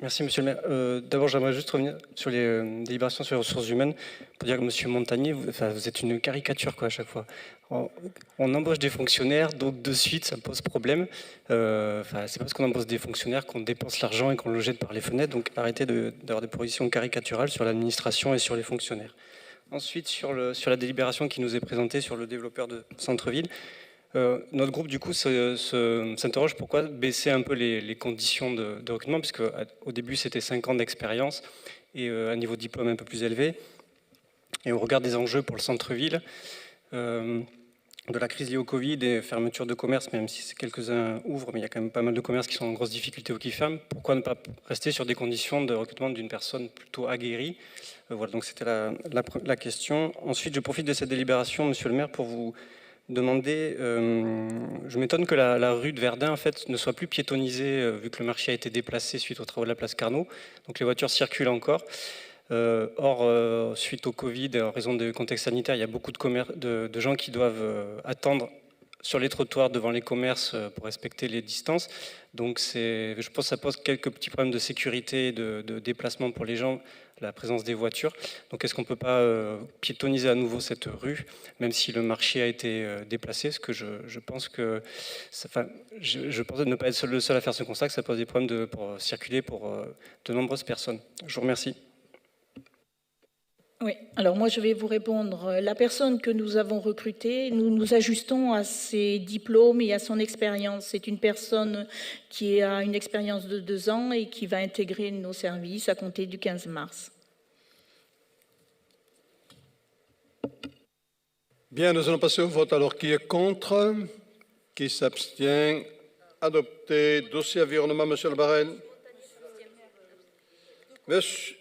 Merci, monsieur le maire. D'abord, j'aimerais juste revenir sur les délibérations sur les ressources humaines pour dire que monsieur Montagnier, vous êtes une caricature quoi, à chaque fois. On embauche des fonctionnaires, donc de suite, ça pose problème. C'est parce qu'on embauche des fonctionnaires qu'on dépense l'argent et qu'on le jette par les fenêtres. Donc arrêtez d'avoir des positions caricaturales sur l'administration et sur les fonctionnaires. Ensuite, sur la délibération qui nous est présentée sur le développeur de centre-ville, notre groupe, du coup, s'interroge pourquoi baisser un peu les conditions de recrutement, puisque au début, c'était 5 ans d'expérience et un niveau de diplôme un peu plus élevé. Et on regarde des enjeux pour le centre-ville, de la crise liée au Covid et fermeture de commerce, même si quelques-uns ouvrent, mais il y a quand même pas mal de commerces qui sont en grosse difficulté ou qui ferment. Pourquoi ne pas rester sur des conditions de recrutement d'une personne plutôt aguerrie? Voilà, donc c'était la question. Ensuite, je profite de cette délibération, monsieur le maire, pour vous demander, je m'étonne que la rue de Verdun en fait, ne soit plus piétonnisée, vu que le marché a été déplacé suite aux travaux de la place Carnot. Donc les voitures circulent encore. Or, suite au Covid, en raison des contextes sanitaires, il y a beaucoup de gens qui doivent attendre sur les trottoirs devant les commerces pour respecter les distances. Donc je pense que ça pose quelques petits problèmes de sécurité et de déplacement pour les gens, la présence des voitures. Donc est-ce qu'on ne peut pas piétonniser à nouveau cette rue, même si le marché a été déplacé? Parce que je pense que, je pense ne pas être le seul à faire ce constat, que ça pose des problèmes pour circuler pour de nombreuses personnes. Je vous remercie. Oui, alors moi je vais vous répondre. La personne que nous avons recrutée, nous nous ajustons à ses diplômes et à son expérience. C'est une personne qui a une expérience de 2 ans et qui va intégrer nos services à compter du 15 mars. Bien, nous allons passer au vote. Alors, qui est contre? Qui s'abstient? Adopté. Dossier environnement, monsieur Le Barrel. Monsieur...